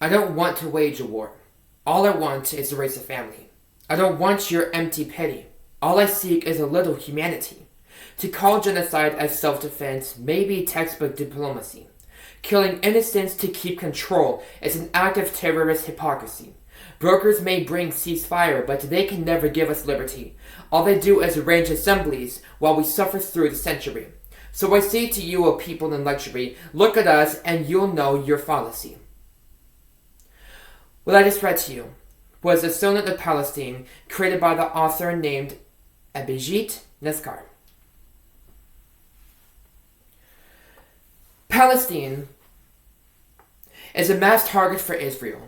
I don't want to wage a war. All I want is to raise a family. I don't want your empty pity. All I seek is a little humanity. To call genocide as self-defense may be textbook diplomacy. Killing innocents to keep control is an act of terrorist hypocrisy. Brokers may bring ceasefire, but they can never give us liberty. All they do is arrange assemblies while we suffer through the century. So I say to you, O people in luxury, look at us and you'll know your fallacy. What I just read to you was a sonnet of Palestine created by the author named Abhijit Neskar. Palestine is a mass target for Israel,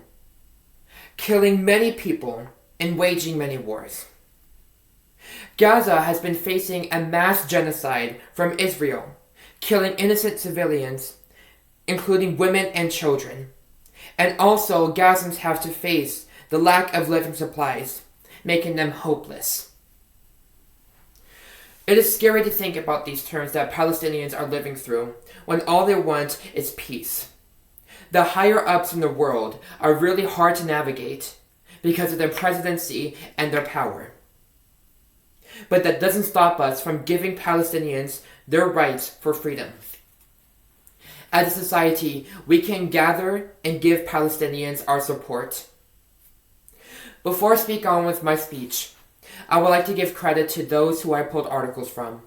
killing many people and waging many wars. Gaza has been facing a mass genocide from Israel, killing innocent civilians, including women and children. And also, Gazans have to face the lack of living supplies, making them hopeless. It is scary to think about these terms that Palestinians are living through when all they want is peace. The higher-ups in the world are really hard to navigate because of their presidency and their power. But that doesn't stop us from giving Palestinians their rights for freedom. As a society, we can gather and give Palestinians our support. Before I speak on with my speech, I would like to give credit to those who I pulled articles from.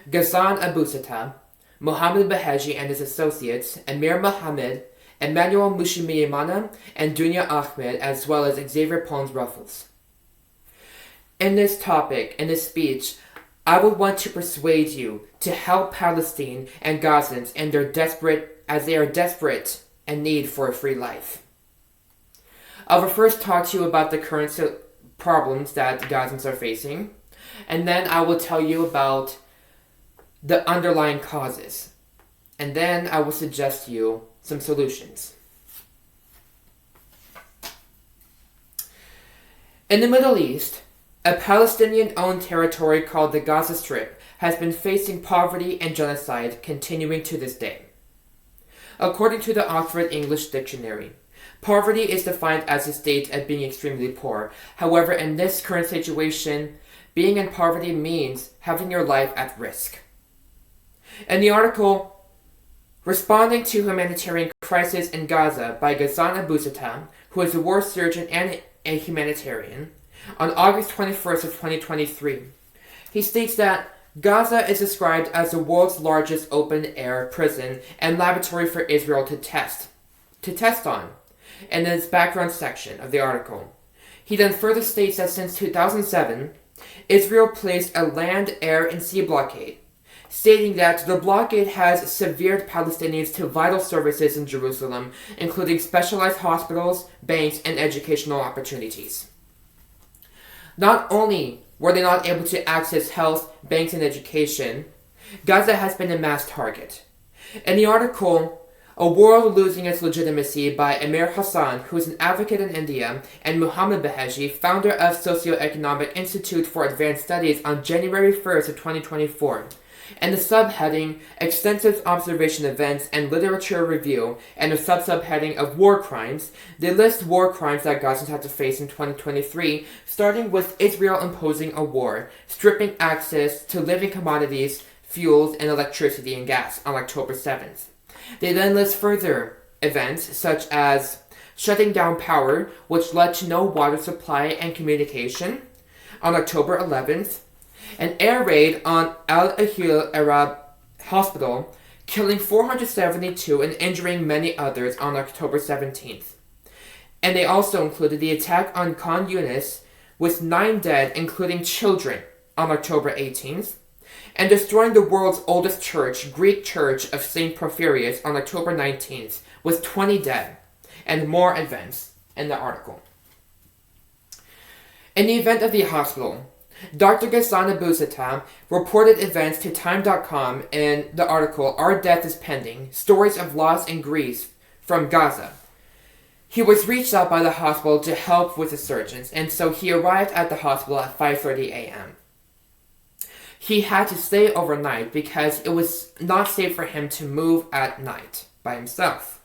Ghassan Abu Satta, Mohammed Beheji and his associates, Amir Mohammed, Emmanuel Mushimiyimana, and Dunya Ahmed, as well as Xavier Pons-Ruffles. In this topic, in this speech, I would want to persuade you to help Palestine and Gazans as they are desperate and need for a free life. I will first talk to you about the current problems that Gazans are facing, and then I will tell you about the underlying causes, and then I will suggest you some solutions. In the Middle East, a Palestinian-owned territory called the Gaza Strip has been facing poverty and genocide continuing to this day. According to the Oxford English Dictionary, poverty is defined as a state of being extremely poor. However, in this current situation, being in poverty means having your life at risk. In the article, Responding to Humanitarian Crisis in Gaza by Ghassan Abu Satta, who is a war surgeon and a humanitarian, on August 21st of 2023, he states that Gaza is described as the world's largest open-air prison and laboratory for Israel to test on, in its background section of the article. He then further states that since 2007, Israel placed a land, air, and sea blockade, stating that the blockade has severed Palestinians to vital services in Jerusalem, including specialized hospitals, banks, and educational opportunities. Not only were they not able to access health, banks, and education, Gaza has been a mass target. In the article, A World Losing Its Legitimacy by Amir Hassan, who is an advocate in India, and Mohammed Beheji, founder of Socioeconomic Institute for Advanced Studies, on January 1st of 2024, and the subheading Extensive Observation Events and Literature Review, and a subheading of War Crimes, they list war crimes that Gazans had to face in 2023, starting with Israel imposing a war, stripping access to living commodities, fuels, and electricity and gas on October 7th. They then list further events such as shutting down power, which led to no water supply and communication on October 11th, an air raid on Al Ahil Arab Hospital, killing 472 and injuring many others on October 17th. And they also included the attack on Khan Yunis, with 9 dead, including children, on October 18th, and destroying the world's oldest church, Greek Church of St. Porphyrius, on October 19th, with 20 dead, and more events in the article. In the event of the hospital, Dr. Ghassan Abu Satta reported events to Time.com in the article Our Death is Pending, Stories of Loss and Grief from Gaza. He was reached out by the hospital to help with the surgeons, and so he arrived at the hospital at 5:30 a.m. He had to stay overnight because it was not safe for him to move at night by himself.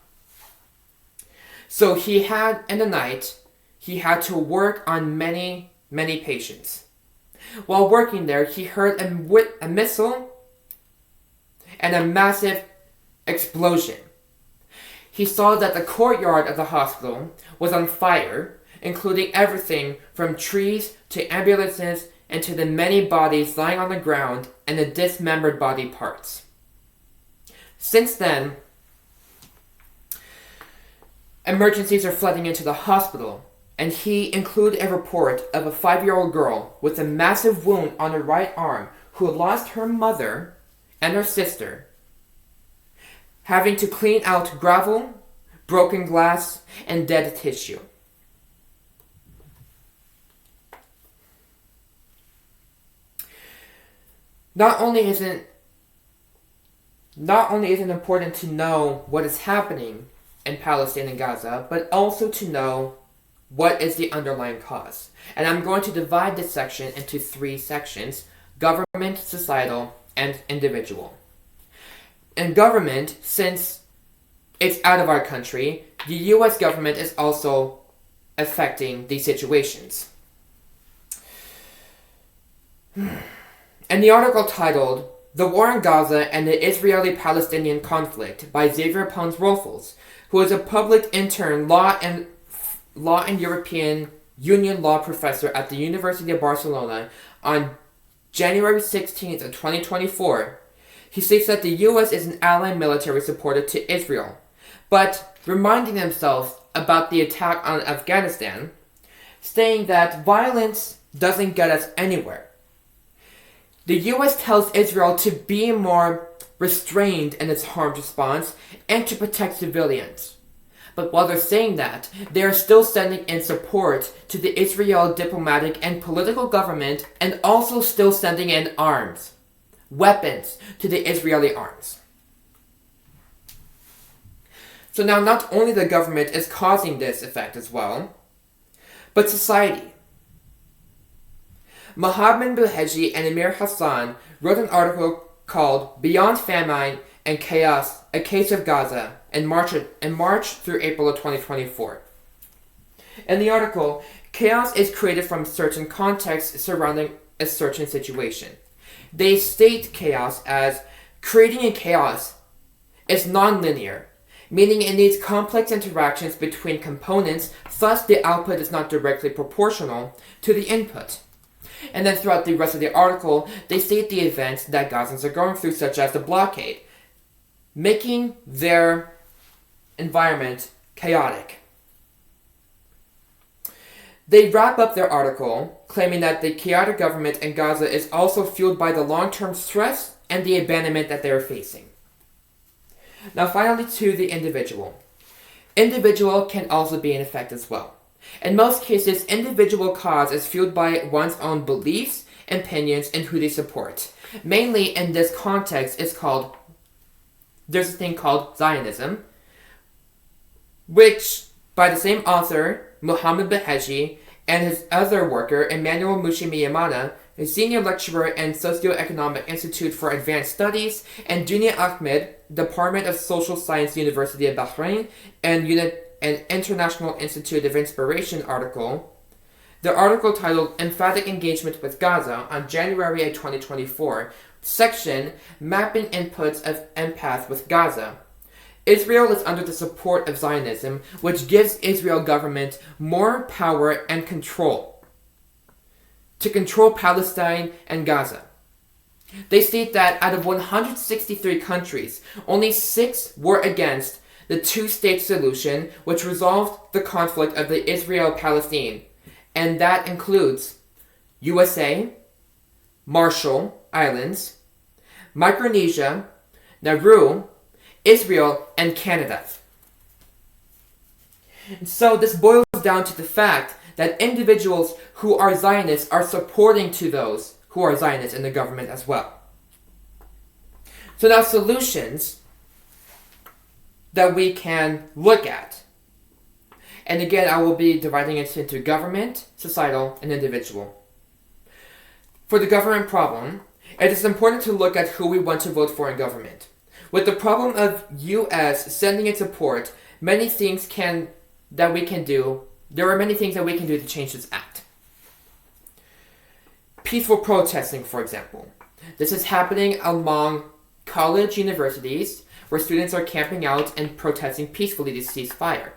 So in the night, he had to work on many, many patients. While working there, he heard a missile and a massive explosion. He saw that the courtyard of the hospital was on fire, including everything from trees to ambulances and to the many bodies lying on the ground and the dismembered body parts. Since then, emergencies are flooding into the hospital, and he included a report of a 5-year-old girl with a massive wound on her right arm who lost her mother and her sister, having to clean out gravel, broken glass, and dead tissue. Not only is it important to know what is happening in Palestine and Gaza, but also to know what is the underlying cause. And I'm going to divide this section into 3 sections: government, societal, and individual. In government, since it's out of our country, the US government is also affecting these situations. In the article titled "The War in Gaza and the Israeli-Palestinian Conflict" by Xavier Pons-Roelfels, who is a public intern law and European Union law professor at the University of Barcelona, on January 16th of 2024, he states that the US is an allied military supporter to Israel, but reminding himself about the attack on Afghanistan, saying that violence doesn't get us anywhere. The US tells Israel to be more restrained in its harm response and to protect civilians. But while they're saying that, they are still sending in support to the Israel diplomatic and political government, and also still sending in arms, weapons to the Israeli arms. So now not only the government is causing this effect as well, but society. Mohammed Bouheji and Amir Hassan wrote an article called "Beyond Famine and Chaos, A Case of Gaza" in March through April of 2024. In the article, chaos is created from certain contexts surrounding a certain situation. They state chaos as creating a chaos is non-linear, meaning it needs complex interactions between components, thus the output is not directly proportional to the input. And then throughout the rest of the article, they state the events that Gazans are going through, such as the blockade, making their environment chaotic. They wrap up their article claiming that the chaotic government in Gaza is also fueled by the long-term stress and the abandonment that they are facing. Now finally, to the individual. Individual can also be in effect as well. In most cases, individual cause is fueled by one's own beliefs, opinions, and who they support. Mainly in this context, there's a thing called Zionism, which, by the same author, Mohammed Bouheji, and his other worker, Emmanuel Moushimiyamana, a senior lecturer in Socioeconomic Institute for Advanced Studies, and Dunia Ahmed, Department of Social Science, University of Bahrain, and an International Institute of Inspiration article. The article titled "Emphatic Engagement with Gaza" on January 2024, section "Mapping Inputs of Empath with Gaza." Israel is under the support of Zionism, which gives Israel government more power and control to control Palestine and Gaza. They state that out of 163 countries, only 6 were against the two-state solution, which resolved the conflict of the Israel-Palestine, and that includes USA, Marshall Islands, Micronesia, Nauru, Israel, and Canada. So this boils down to the fact that individuals who are Zionists are supporting to those who are Zionists in the government as well. So now solutions that we can look at. And again, I will be dividing it into government, societal, and individual. For the government problem, it is important to look at who we want to vote for in government. With the problem of U.S. sending its support, many things can that we can do. There are many things that we can do to change this act. Peaceful protesting, for example. This is happening among college universities where students are camping out and protesting peacefully to cease fire.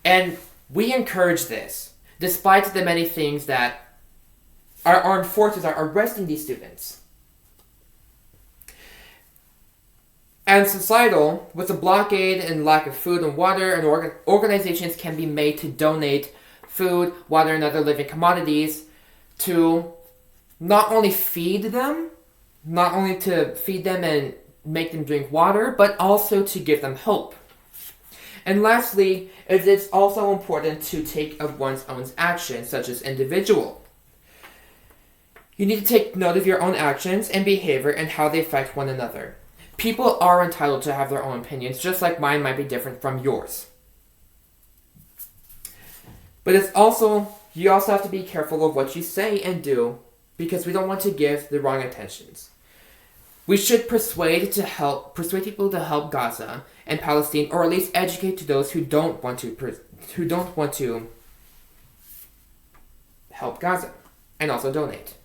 And we encourage this, despite the many things that our armed forces are arresting these students. And societal, with the blockade and lack of food and water, and organizations can be made to donate food, water, and other living commodities to not only feed them and make them drink water, but also to give them hope. And lastly, it is also important to take of one's own actions, such as individual. You need to take note of your own actions and behavior and how they affect one another. People are entitled to have their own opinions, just like mine might be different from yours. But you also have to be careful of what you say and do, because we don't want to give the wrong intentions. We should persuade people to help Gaza and Palestine, or at least educate to those who don't want to help Gaza, and also donate.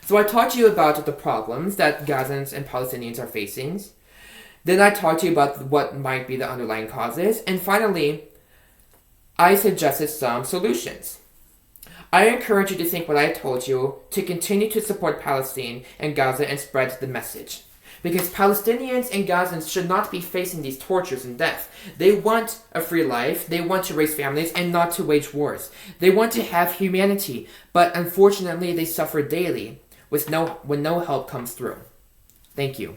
So I taught you about the problems that Gazans and Palestinians are facing. Then I talked to you about what might be the underlying causes. And finally, I suggested some solutions. I encourage you to think what I told you, to continue to support Palestine and Gaza and spread the message. Because Palestinians and Gazans should not be facing these tortures and death. They want a free life, they want to raise families and not to wage wars. They want to have humanity, but unfortunately they suffer daily when no help comes through. Thank you.